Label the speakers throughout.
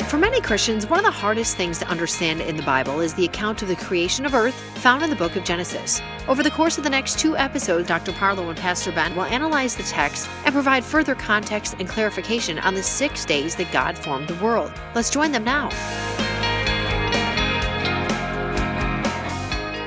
Speaker 1: For many Christians, one of the hardest things to understand in the Bible is the account of the creation of earth found in the book of Genesis. Over the course of the next 2 episodes, Dr. Parlow and Pastor Ben will analyze the text and provide further context and clarification on the 6 days that God formed the world. Let's join them now.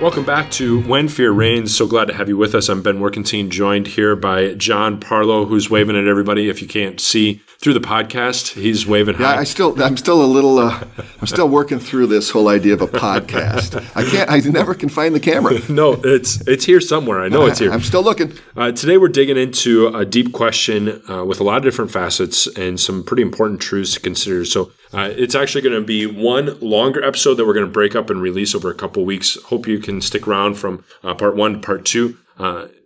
Speaker 2: Welcome back to When Fear Reigns. So glad to have you with us. I'm Ben Workentine, joined here by John Parlow, who's waving at everybody. If you can't see through the podcast, he's waving hi.
Speaker 3: I'm still a little, I'm still working through this whole idea of a podcast. I never can find the camera.
Speaker 2: No, it's here somewhere. I know it's here.
Speaker 3: I'm still looking.
Speaker 2: Today we're digging into a deep question with a lot of different facets and some pretty important truths to consider. So it's actually going to be one longer episode that we're going to break up and release over a couple weeks. Hope you can stick around from part 1 to part 2.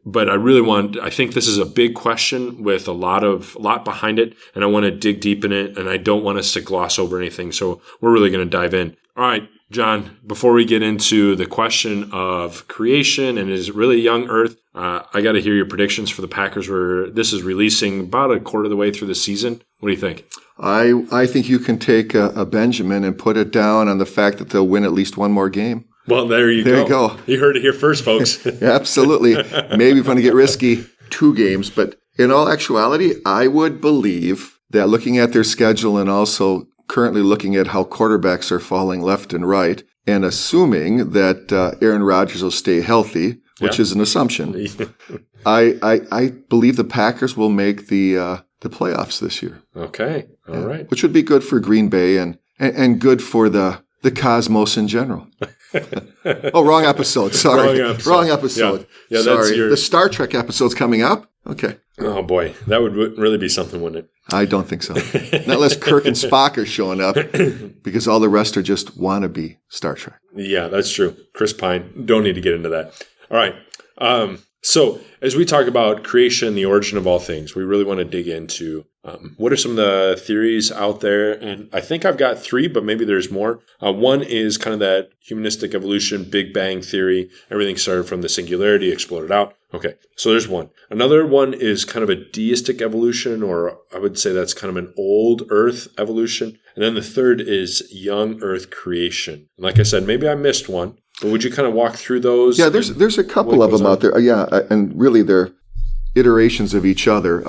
Speaker 2: But I think this is a big question with a lot behind it, and I want to dig deep in it, and I don't want us to gloss over anything. So we're really going to dive in. All right, John, before we get into the question of creation and is it really young earth, I got to hear your predictions for the Packers where this is releasing about a quarter of the way through the season. What do you think?
Speaker 3: I think you can take a Benjamin and put it down on the fact that they'll win at least one more game.
Speaker 2: Well, there you go. You heard it here first, folks.
Speaker 3: Absolutely. Maybe if I'm going to get risky, 2 games. But in all actuality, I would believe that looking at their schedule and also currently looking at how quarterbacks are falling left and right, and assuming that Aaron Rodgers will stay healthy, which is an assumption, I believe the Packers will make the playoffs this year.
Speaker 2: Okay. All right.
Speaker 3: Which would be good for Green Bay and good for the cosmos in general. Wrong episode. Sorry. Wrong episode. Yeah, sorry. The Star Trek episode's coming up? Okay.
Speaker 2: Oh, boy. That would really be something, wouldn't it?
Speaker 3: I don't think so. Not unless Kirk and Spock are showing up, because all the rest are just wannabe Star Trek.
Speaker 2: Yeah, that's true. Chris Pine. Don't need to get into that. All right. So as we talk about creation, the origin of all things, we really want to dig into what are some of the theories out there. And I think I've got 3, but maybe there's more. One is kind of that humanistic evolution, Big Bang theory. Everything started from the singularity, exploded out. Okay, so there's one. Another one is kind of a deistic evolution, or I would say that's kind of an old Earth evolution. And then the third is young Earth creation. And like I said, maybe I missed one. But would you kind of walk through those?
Speaker 3: Yeah, there's a couple of them out there. And really they're iterations of each other.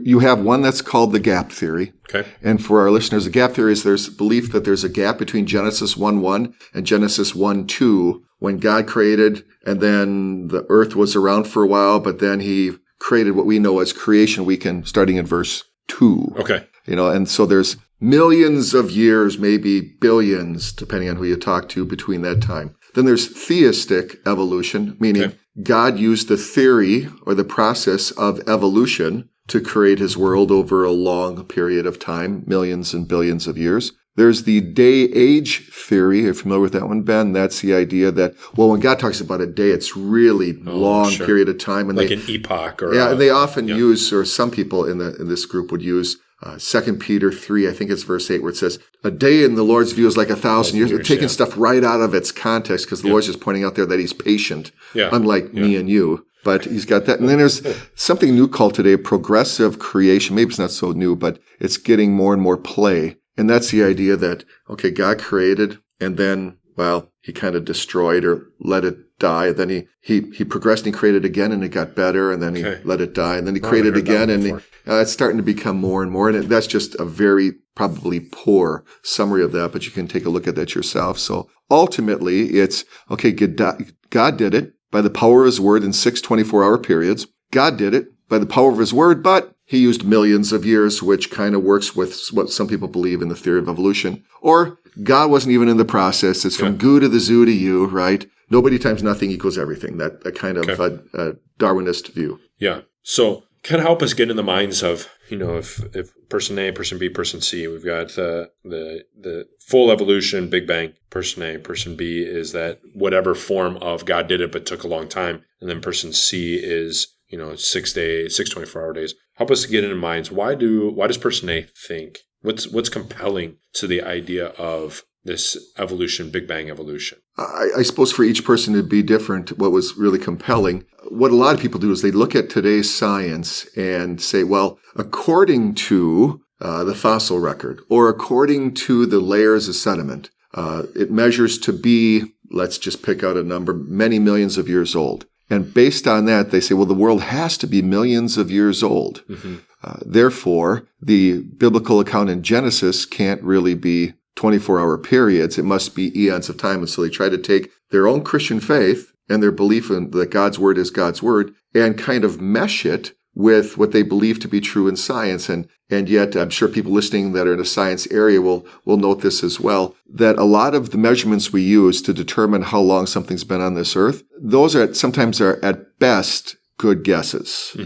Speaker 3: You have one that's called the gap theory.
Speaker 2: Okay.
Speaker 3: And for our listeners, the gap theory is there's belief that there's a gap between Genesis 1:1 and Genesis 1:2 when God created, and then the earth was around for a while, but then he created what we know as creation weekend starting in verse 2.
Speaker 2: Okay.
Speaker 3: And so there's millions of years, maybe billions, depending on who you talk to, between that time. Then there's theistic evolution, meaning God used the theory or the process of evolution to create his world over a long period of time, millions and billions of years. There's the day-age theory. You're familiar with that one, Ben? That's the idea that, when God talks about a day, it's really long period of time. And
Speaker 2: like an epoch.
Speaker 3: And they often use, or some people in this group would use 2 Peter 3, I think it's verse 8, where it says, a day in the Lord's view is like 1,000 years. They're taking stuff right out of its context because the Lord's just pointing out there that he's patient, unlike me and you. But he's got that. And then there's something new called today progressive creation. Maybe it's not so new, but it's getting more and more play. And that's the idea that, God created, and then, he kind of destroyed or let it die. Then he progressed and he created again, and it got better, and then he let it die, and then he created again, and it's starting to become more and more. And that's just a very probably poor summary of that, but you can take a look at that yourself. So ultimately, it's, God did it by the power of his word in 6 24-hour periods. God did it by the power of his word, but he used millions of years, which kind of works with what some people believe in the theory of evolution. Or God wasn't even in the process. It's from goo to the zoo to you, right? Nobody times nothing equals everything. That kind of a Darwinist view.
Speaker 2: Yeah. So kind of help us get in the minds of, if person A, person B, person C, we've got the full evolution, Big Bang. Person A, person B is that whatever form of God did it, but took a long time. And then person C is, 6 24-hour days. Help us get into minds. Why does person A think? What's compelling to the idea of this evolution, Big Bang evolution?
Speaker 3: I suppose for each person it'd be different. What was really compelling, what a lot of people do is they look at today's science and say, well, according to the fossil record, or according to the layers of sediment, it measures to be, let's just pick out a number, many millions of years old. And based on that, they say, well, the world has to be millions of years old. Therefore, the biblical account in Genesis can't really be 24-hour periods. It must be eons of time. And so they try to take their own Christian faith and their belief in that God's word is God's word and kind of mesh it with what they believe to be true in science. And yet, I'm sure people listening that are in a science area will note this as well, that a lot of the measurements we use to determine how long something's been on this earth, those sometimes are at best good guesses.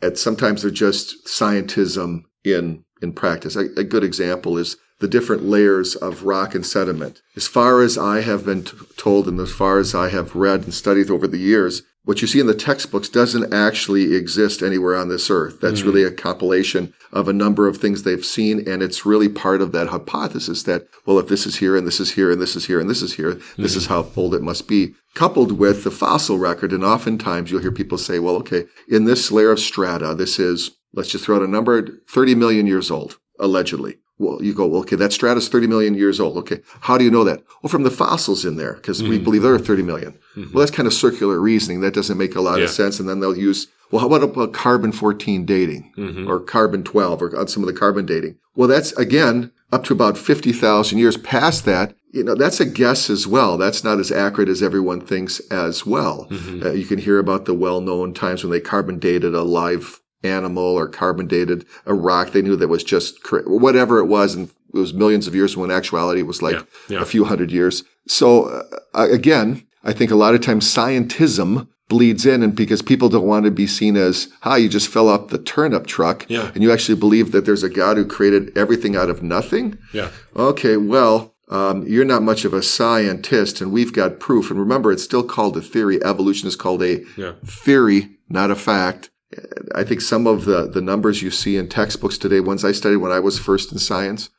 Speaker 3: And sometimes they're just scientism in practice. A good example is the different layers of rock and sediment. As far as I have been told and as far as I have read and studied over the years, what you see in the textbooks doesn't actually exist anywhere on this earth. That's really a compilation of a number of things they've seen, and it's really part of that hypothesis that, well, if this is here and this is here and this is here and this is here, this is how old it must be, coupled with the fossil record. And oftentimes you'll hear people say, well, okay, in this layer of strata, this is, let's just throw out a number, 30 million years old, allegedly. Well, you go, well, okay, that strata's 30 million years old. Okay, how do you know that? Well, from the fossils in there, because we believe there are 30 million. Well, that's kind of circular reasoning. That doesn't make a lot of sense. And then they'll use, well, how about carbon-14 dating or carbon-12 or on some of the carbon dating? Well, that's, again, up to about 50,000 years past that. That's a guess as well. That's not as accurate as everyone thinks as well. You can hear about the well-known times when they carbon dated a live animal or carbon dated a rock. They knew that was just whatever it was, and it was millions of years when in actuality it was like a few hundred years. So again, I think a lot of times scientism bleeds in, and because people don't want to be seen as, you just fell off the turnip truck, and you actually believe that there's a God who created everything out of nothing. Okay, well, you're not much of a scientist, and we've got proof. And remember, it's still called a theory. Evolution is called a theory, not a fact. I think some of the numbers you see in textbooks today, ones I studied when I was first in science,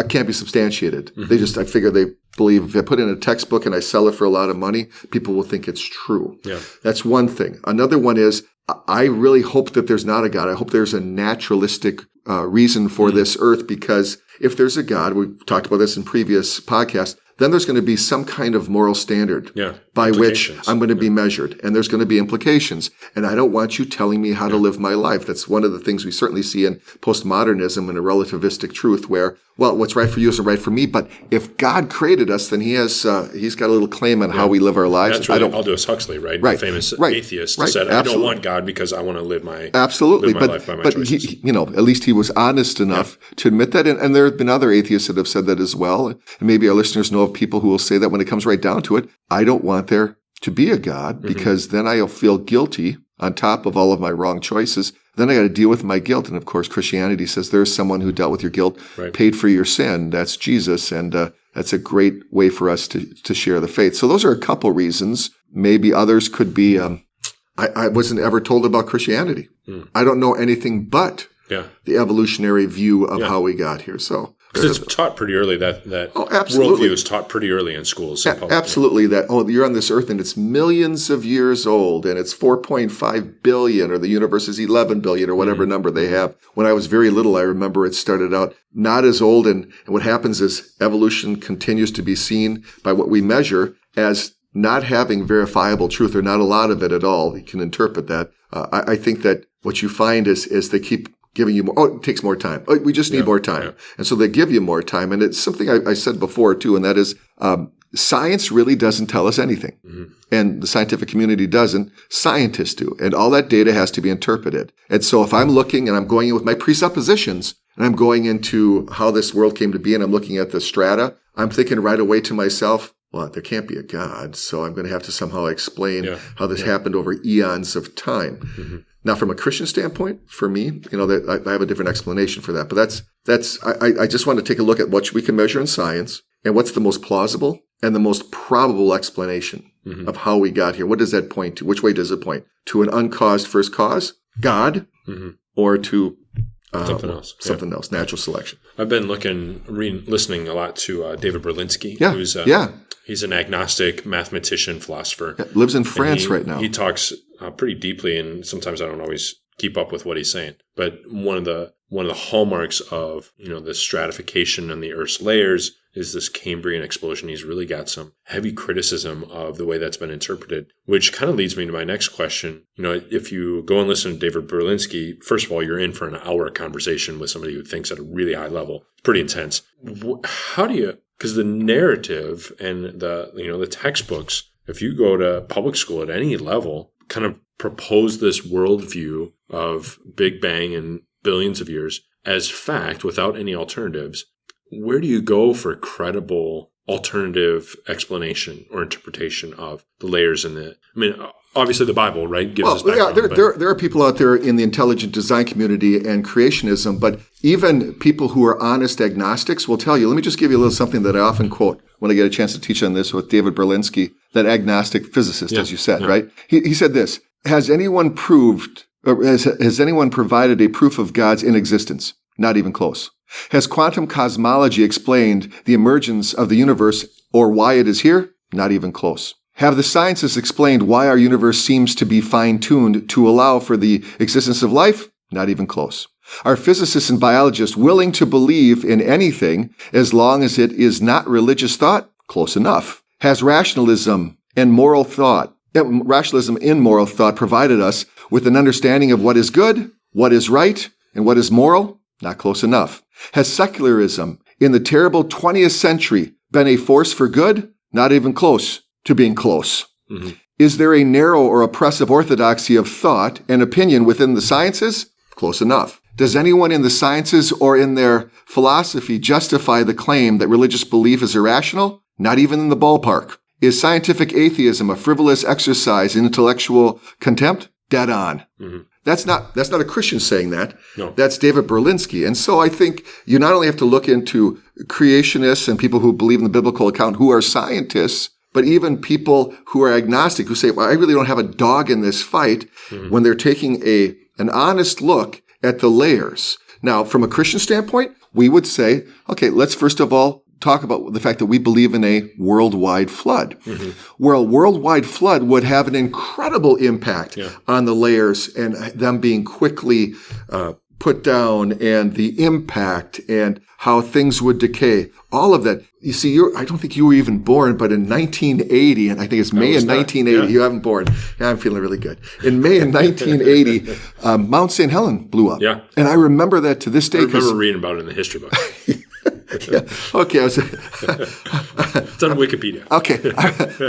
Speaker 3: can't be substantiated. I figure they believe if I put in a textbook and I sell it for a lot of money, people will think it's true. That's one thing. Another one is, I really hope that there's not a God. I hope there's a naturalistic reason for this earth, because if there's a God, we've talked about this in previous podcasts, then there's going to be some kind of moral standard by which I'm going to be measured, and there's going to be implications. And I don't want you telling me how to live my life. That's one of the things we certainly see in postmodernism and a relativistic truth where, well, what's right for you isn't right for me. But if God created us, then he's got a little claim on how we live our lives.
Speaker 2: That's really Aldous Huxley, right? The famous atheist said, I don't want God because I want to live my life by my choices.
Speaker 3: At least he was honest enough to admit that. And there have been other atheists that have said that as well. And maybe our listeners know of people who will say that when it comes right down to it, I don't want there to be a God, because then I'll feel guilty on top of all of my wrong choices. Then I got to deal with my guilt. And of course, Christianity says there's someone who dealt with your guilt, paid for your sin. That's Jesus. And that's a great way for us to share the faith. So those are a couple reasons. Maybe others could be, I wasn't ever told about Christianity. I don't know anything but the evolutionary view of how we got here. So
Speaker 2: because it's taught pretty early that
Speaker 3: worldview
Speaker 2: is taught pretty early in schools.
Speaker 3: Absolutely. That, you're on this earth and it's millions of years old and it's 4.5 billion or the universe is 11 billion or whatever number they have. When I was very little, I remember it started out not as old. And what happens is evolution continues to be seen by what we measure as not having verifiable truth or not a lot of it at all. You can interpret that. I think that what you find is they keep giving you more. Oh, it takes more time. Oh, we just need more time. And so they give you more time. And it's something I said before too, and that is science really doesn't tell us anything. And the scientific community doesn't. Scientists do. And all that data has to be interpreted. And so if I'm looking and I'm going in with my presuppositions and I'm going into how this world came to be and I'm looking at the strata, I'm thinking right away to myself, well, there can't be a God. So I'm going to have to somehow explain how this happened over eons of time. Now, from a Christian standpoint, for me, I have a different explanation for that. But I just want to take a look at what we can measure in science and what's the most plausible and the most probable explanation of how we got here. What does that point to? Which way does it point? To an uncaused first cause, God, or to
Speaker 2: something else?
Speaker 3: Something else, natural selection.
Speaker 2: I've been listening a lot to David Berlinski, who's he's an agnostic mathematician, philosopher.
Speaker 3: Lives in France right now.
Speaker 2: He talks pretty deeply, and sometimes I don't always keep up with what he's saying. But one of the hallmarks of, the stratification on the Earth's layers is this Cambrian explosion. He's really got some heavy criticism of the way that's been interpreted, which kind of leads me to my next question. If you go and listen to David Berlinski, first of all, you're in for an hour conversation with somebody who thinks at a really high level. Pretty intense. How do you, because the narrative and the textbooks, if you go to public school at any level, kind of propose this worldview of Big Bang and billions of years as fact without any alternatives. Where do you go for credible alternative explanation or interpretation of the layers in the? I mean, obviously the Bible, right, gives us background.
Speaker 3: There are people out there in the intelligent design community and creationism, but even people who are honest agnostics will tell you. Let me just give you a little something that I often quote when I get a chance to teach on this with David Berlinski, that agnostic physicist, as you said, right? He said this: Has anyone provided a proof of God's inexistence? Not even close. Has quantum cosmology explained the emergence of the universe or why it is here? Not even close. Have the sciences explained why our universe seems to be fine-tuned to allow for the existence of life? Not even close. Are physicists and biologists willing to believe in anything as long as it is not religious thought? Close enough. Has rationalism in moral thought provided us with an understanding of what is good, what is right, and what is moral? Not close enough. Has secularism in the terrible 20th century been a force for good? Not even close to being close. Mm-hmm. Is there a narrow or oppressive orthodoxy of thought and opinion within the sciences? Close enough. Does anyone in the sciences or in their philosophy justify the claim that religious belief is irrational? Not even in the ballpark. Is scientific atheism a frivolous exercise in intellectual contempt? Dead on. Mm-hmm. That's not a Christian saying that. No. That's David Berlinski. And so I think you not only have to look into creationists and people who believe in the biblical account who are scientists, but even people who are agnostic who say, well, I really don't have a dog in this fight, when they're taking an honest look at the layers. Now, from a Christian standpoint, we would say, okay, let's first of all talk about the fact that we believe in a worldwide flood, where a worldwide flood would have an incredible impact on the layers and them being quickly put down, and the impact and how things would decay. All of that. You see, I don't think you were even born, but in 1980, and I think it's May in 1980, you haven't born. Yeah, I'm feeling really good. In May in 1980, Mount St. Helen blew up. Yeah. And I remember that to this day.
Speaker 2: I remember reading about it in the history book.
Speaker 3: Yeah. Okay.
Speaker 2: It's on Wikipedia.
Speaker 3: Okay.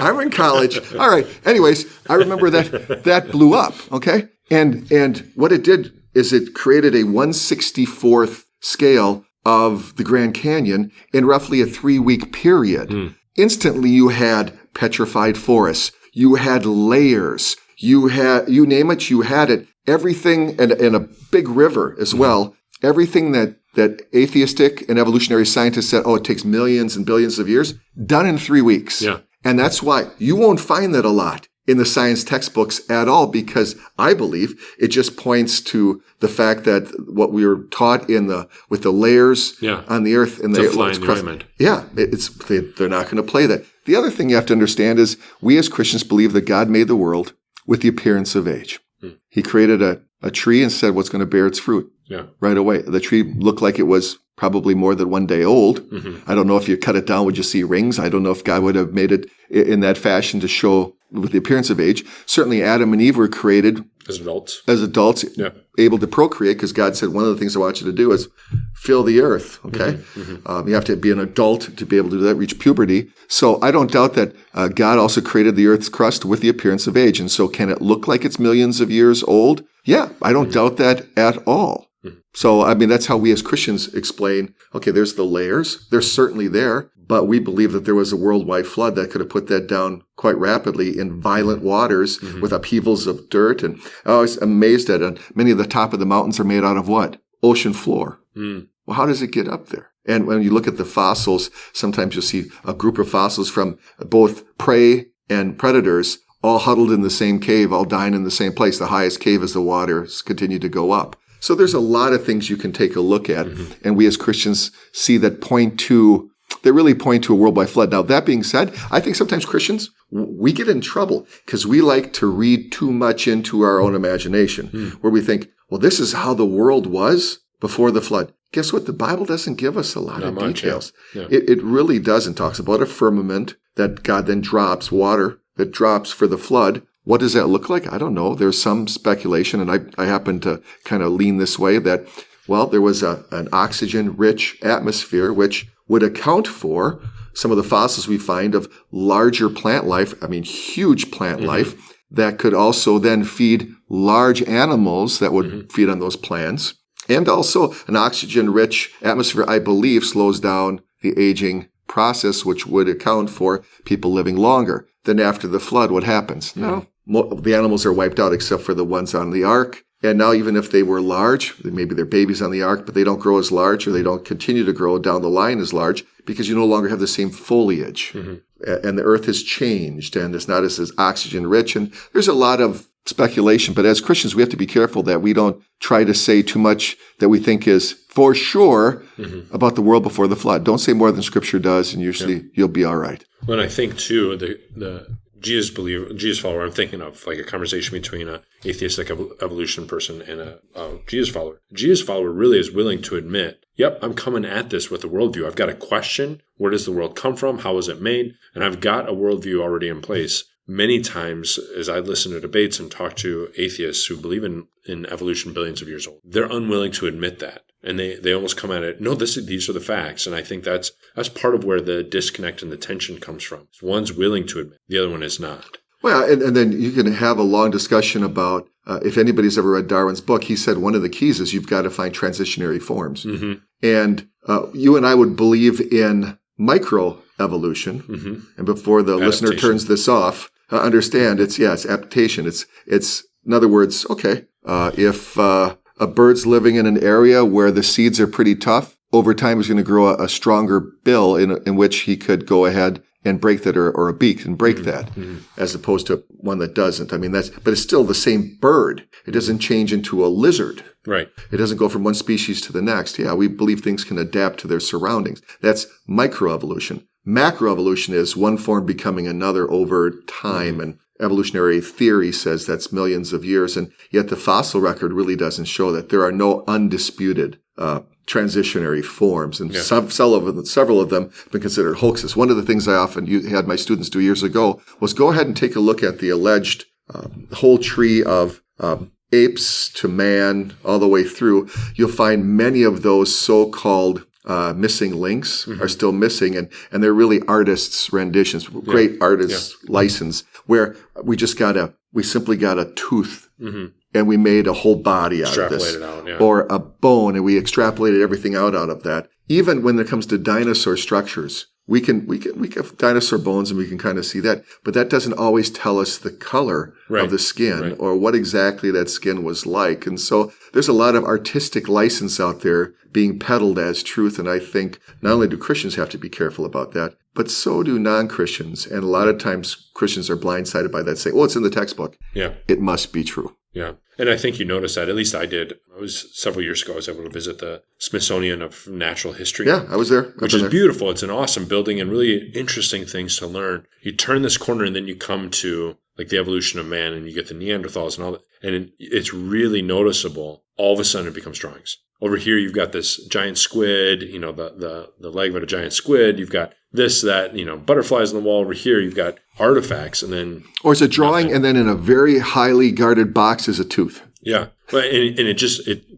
Speaker 3: I'm in college. All right. Anyways, I remember that blew up. Okay. And what it did is it created a 1/64th scale of the Grand Canyon in roughly a 3-week period. Instantly, you had petrified forests. You had layers. You name it, you had it. Everything, and a big river as well. Everything that atheistic and evolutionary scientists said, it takes millions and billions of years, done in 3 weeks. Yeah. And that's why you won't find that a lot in the science textbooks at all, because I believe it just points to the fact that what we were taught with the layers on the earth and the crust. They're not going to play that. The other thing you have to understand is we as Christians believe that God made the world with the appearance of age. He created a tree and said what's going to bear its fruit right away. The tree looked like it was probably more than 1 day old. I don't know if you cut it down, would you see rings? I don't know if God would have made it in that fashion to show with the appearance of age. Certainly Adam and Eve were created as adults, able to procreate, because God said, one of the things I want you to do is fill the earth, okay? You have to be an adult to be able to do that, reach puberty. So I don't doubt that God also created the earth's crust with the appearance of age. And so can it look like it's millions of years old? Yeah, I don't doubt that at all. So, I mean, that's how we as Christians explain, okay, there's the layers. They're certainly there, but we believe that there was a worldwide flood that could have put that down quite rapidly in violent waters with upheavals of dirt. And I was amazed at it. Many of the top of the mountains are made out of what? Ocean floor. Well, how does it get up there? And when you look at the fossils, sometimes you'll see a group of fossils from both prey and predators all huddled in the same cave, all dying in the same place, the highest cave as the waters continue to go up. So there's a lot of things you can take a look at, and we as Christians see that really point to a worldwide flood. Now, that being said, I think sometimes Christians, we get in trouble because we like to read too much into our own imagination, where we think, well, this is how the world was before the flood. Guess what? The Bible doesn't give us a lot of details.
Speaker 2: Yeah.
Speaker 3: It really doesn't. It talks about a firmament that God then drops, water that drops for the flood. What does that look like? I don't know. There's some speculation, and I happen to kind of lean this way that, well, there was an oxygen-rich atmosphere, which would account for some of the fossils we find of larger plant life, huge plant life, that could also then feed large animals that would feed on those plants. And also an oxygen-rich atmosphere, I believe, slows down the aging process, which would account for people living longer. Then after the flood, what happens? No, the animals are wiped out except for the ones on the ark. And now even if they were large, maybe they're babies on the ark, but they don't grow as large, or they don't continue to grow down the line as large because you no longer have the same foliage. And the earth has changed, and it's not as oxygen-rich. And there's a lot of speculation, but as Christians, we have to be careful that we don't try to say too much that we think is for sure about the world before the flood. Don't say more than Scripture does, and usually you'll be all right.
Speaker 2: Well, and I think, too, the Jesus follower, I'm thinking of like a conversation between an atheistic evolution person and a Jesus follower. A Jesus follower really is willing to admit, yep, I'm coming at this with a worldview. I've got a question. Where does the world come from? How was it made? And I've got a worldview already in place. Many times, as I listen to debates and talk to atheists who believe in evolution billions of years old, they're unwilling to admit that. And they almost come at it, no, these are the facts. And I think that's part of where the disconnect and the tension comes from. One's willing to admit, the other one is not.
Speaker 3: Well, and then you can have a long discussion about, if anybody's ever read Darwin's book, he said one of the keys is you've got to find transitionary forms. And you and I would believe in microevolution. And before the listener turns this off, understand it's adaptation. It's in other words, okay, if a bird's living in an area where the seeds are pretty tough, over time he's going to grow a stronger bill in which he could go ahead and break that, or a beak and break that, as opposed to one that doesn't. But it's still the same bird. It doesn't change into a lizard.
Speaker 2: Right.
Speaker 3: It doesn't go from one species to the next. Yeah, we believe things can adapt to their surroundings. That's microevolution. Macroevolution is one form becoming another over time, and evolutionary theory says that's millions of years, and yet the fossil record really doesn't show that. There are no undisputed transitionary forms, and several of them have been considered hoaxes. One of the things I often had my students do years ago was go ahead and take a look at the alleged whole tree of apes to man all the way through. You'll find many of those so-called missing links are still missing, and they're really artists' renditions, great artists' license, where we simply got a tooth and we made a whole body out of this, or a bone, and we extrapolated everything out of that. Even when it comes to dinosaur structures, we have dinosaur bones and we can kind of see that, but that doesn't always tell us the color of the skin or what exactly that skin was like. And so there's a lot of artistic license out there being peddled as truth. And I think not only do Christians have to be careful about that, but so do non-Christians. And a lot of times Christians are blindsided by that, say, oh, it's in the textbook.
Speaker 2: Yeah.
Speaker 3: It must be true.
Speaker 2: Yeah. And I think you noticed that, at least I did. It was several years ago, I was able to visit the Smithsonian of Natural History.
Speaker 3: Yeah, I was there.
Speaker 2: Which is beautiful. It's an awesome building and really interesting things to learn. You turn this corner and then you come to like the evolution of man, and you get the Neanderthals and all that. And it's really noticeable. All of a sudden it becomes drawings. Over here, you've got this giant squid, the leg of a giant squid. You've got this, that, butterflies on the wall. Over here, you've got artifacts, and then... Or it's a drawing, and then in a very highly guarded box is a tooth. Yeah. And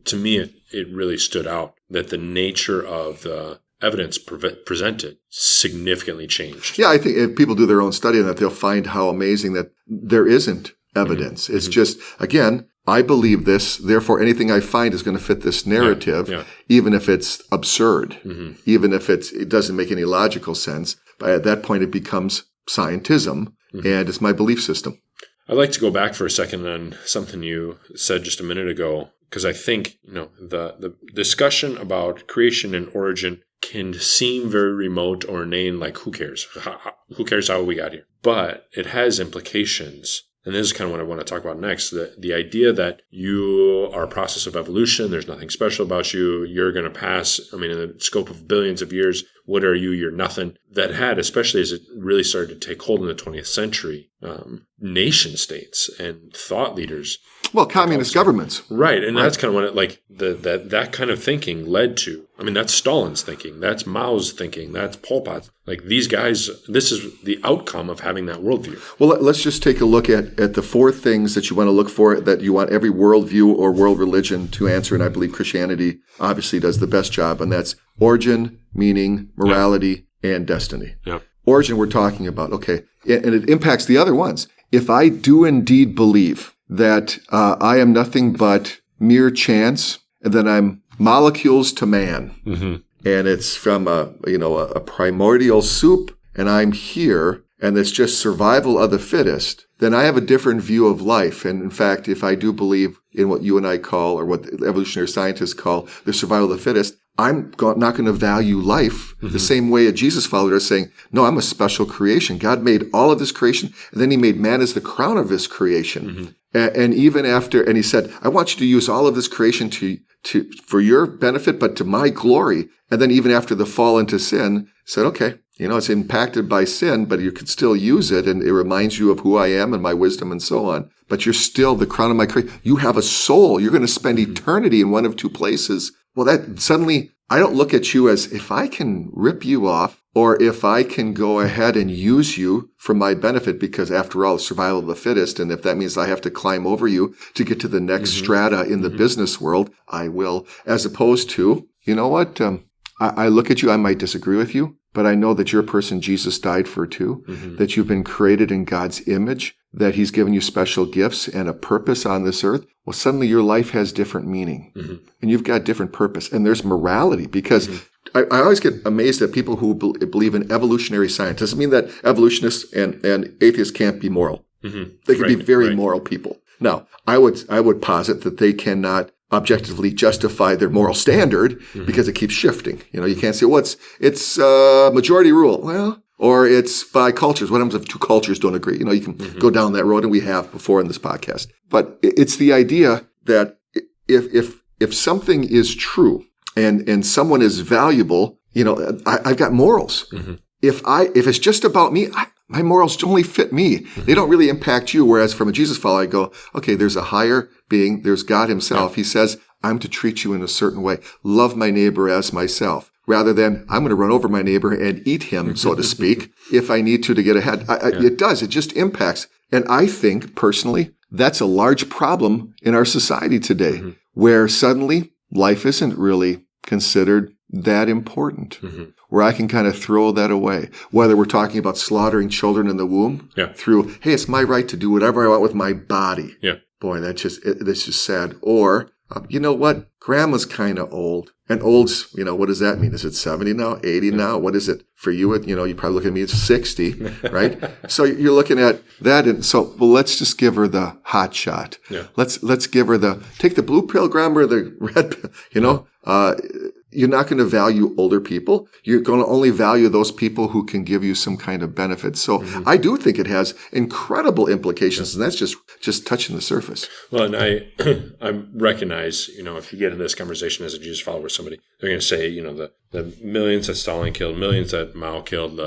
Speaker 2: to me, it really stood out that the nature of the evidence presented significantly changed. Yeah, I think if people do their own study on that, they'll find how amazing that there isn't evidence. It's just, again... I believe this, therefore anything I find is going to fit this narrative, even if it's absurd, even if it doesn't make any logical sense. But at that point, it becomes scientism, and it's my belief system. I'd like to go back for a second on something you said just a minute ago, because I think the discussion about creation and origin can seem very remote or inane, like who cares? Who cares how we got here? But it has implications. And this is kind of what I want to talk about next. The idea that you are a process of evolution, there's nothing special about you, you're going to pass, in the scope of billions of years, what are you? You're nothing. That had, especially as it really started to take hold in the 20th century, nation states and thought leaders.
Speaker 3: Well, communist governments.
Speaker 2: Right. And that's kind of when it, like, that kind of thinking led to, I mean, that's Stalin's thinking. That's Mao's thinking. That's Pol Pot's. Like, these guys, this is the outcome of having that worldview.
Speaker 3: Well, let's just take a look at the 4 things that you want to look for, that you want every worldview or world religion to answer. And I believe Christianity obviously does the best job. And that's origin, meaning, morality, and destiny.
Speaker 2: Yeah.
Speaker 3: Origin we're talking about. Okay. And it impacts the other ones. If I do indeed believe that I am nothing but mere chance, and that I'm molecules to man, and it's from a primordial soup, and I'm here, and it's just survival of the fittest, then I have a different view of life. And in fact, if I do believe in what you and I call, or what evolutionary scientists call, the survival of the fittest, I'm not going to value life the same way a Jesus follower is saying, no, I'm a special creation. God made all of this creation, and then he made man as the crown of his creation. And even after, and he said, I want you to use all of this creation for your benefit, but to my glory. And then even after the fall into sin, said, okay, it's impacted by sin, but you can still use it, and it reminds you of who I am and my wisdom and so on. But you're still the crown of my creation. You have a soul. You're going to spend eternity in one of 2 places. Well, that suddenly, I don't look at you as if I can rip you off, or if I can go ahead and use you for my benefit, because after all, survival of the fittest. And if that means I have to climb over you to get to the next strata in the business world, I will. As opposed to, you know what? I look at you, I might disagree with you, but I know that you're a person Jesus died for too, that you've been created in God's image, that he's given you special gifts and a purpose on this earth. Well, suddenly your life has different meaning, and you've got different purpose, and there's morality, because I always get amazed at people who believe in evolutionary science. Doesn't mean that evolutionists and atheists can't be moral. They can be very moral people. Now, I would posit that they cannot objectively justify their moral standard because it keeps shifting. You can't say, well, it's majority rule. Well, or it's by cultures. What happens if 2 cultures don't agree? You can go down that road, and we have before in this podcast. But it's the idea that if something is true and someone is valuable, I've got morals. If it's just about me, my morals only fit me. They don't really impact you. Whereas from a Jesus follower, I go, okay, there's a higher being. There's God himself. He says, I'm to treat you in a certain way. Love my neighbor as myself. Rather than, I'm going to run over my neighbor and eat him, so to speak, if I need to get ahead. It does. It just impacts. And I think, personally, that's a large problem in our society today, where suddenly life isn't really considered that important, where I can kind of throw that away. Whether we're talking about slaughtering children in the womb through, hey, it's my right to do whatever I want with my body. Boy, that's just sad. Or, you know what? Grandma's kind of old. And old's, what does that mean? Is it 70 now? 80 now? What is it for you? You probably look at me, it's 60, right? So you're looking at that. And so, well, let's just give her the hot shot. Let's give her take the blue pill, grandma, or the red pill, You're not going to value older people. You're going to only value those people who can give you some kind of benefit. So I do think it has incredible implications, and that's just touching the surface.
Speaker 2: Well, and I recognize, if you get in this conversation as a Jesus follower with somebody, they're going to say, the millions that Stalin killed, millions that Mao killed,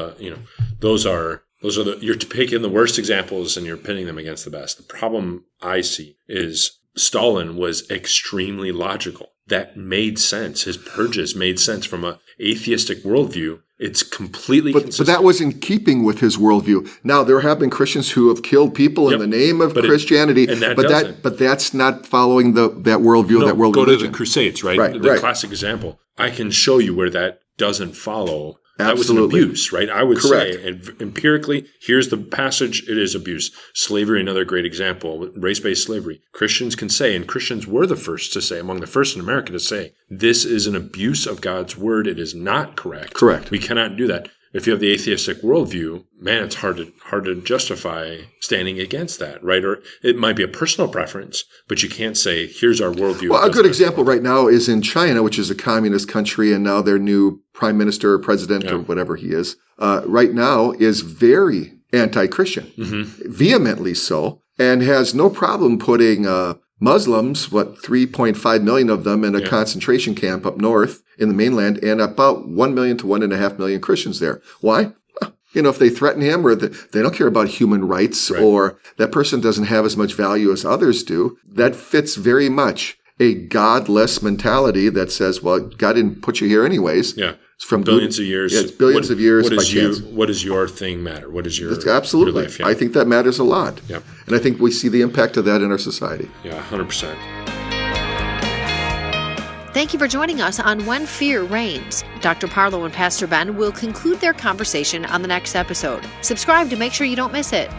Speaker 2: those are you're picking the worst examples and you're pitting them against the best. The problem I see is Stalin was extremely logical. That made sense. His purges made sense from an atheistic worldview. It's completely consistent.
Speaker 3: But that was in keeping with his worldview. Now, there have been Christians who have killed people in the name of Christianity, but that's not following that worldview, that world religion.
Speaker 2: Go to the Crusades, right? The classic example. I can show you where that doesn't follow. That was an abuse, right? I would say, and empirically, here's the passage, it is abuse. Slavery, another great example, race-based slavery. Christians can say, and Christians were the first to say, among the first in America to say, this is an abuse of God's word. It is not correct.
Speaker 3: Correct.
Speaker 2: We cannot do that. If you have the atheistic worldview, man, it's hard to justify standing against that, right? Or it might be a personal preference, but you can't say, here's our worldview.
Speaker 3: Well, a good example right now is in China, which is a communist country, and now their new prime minister or president or whatever he is, right now is very anti-Christian, vehemently so, and has no problem putting Muslims, 3.5 million of them in a concentration camp up north, in the mainland and about 1 million to 1.5 million Christians there. Why? If they threaten him or they don't care about human rights or that person doesn't have as much value as others do, that fits very much a godless mentality that says, well, God didn't put you here anyways.
Speaker 2: Yeah. From billions of years.
Speaker 3: Yeah, it's billions of years by chance.
Speaker 2: What does your thing matter? What is your
Speaker 3: Absolutely.
Speaker 2: Your life? Yeah.
Speaker 3: I think that matters a lot.
Speaker 2: Yeah.
Speaker 3: And I think we see the impact of that in our society.
Speaker 2: Yeah, 100%.
Speaker 1: Thank you for joining us on When Fear Reigns. Dr. Parlow and Pastor Ben will conclude their conversation on the next episode. Subscribe to make sure you don't miss it.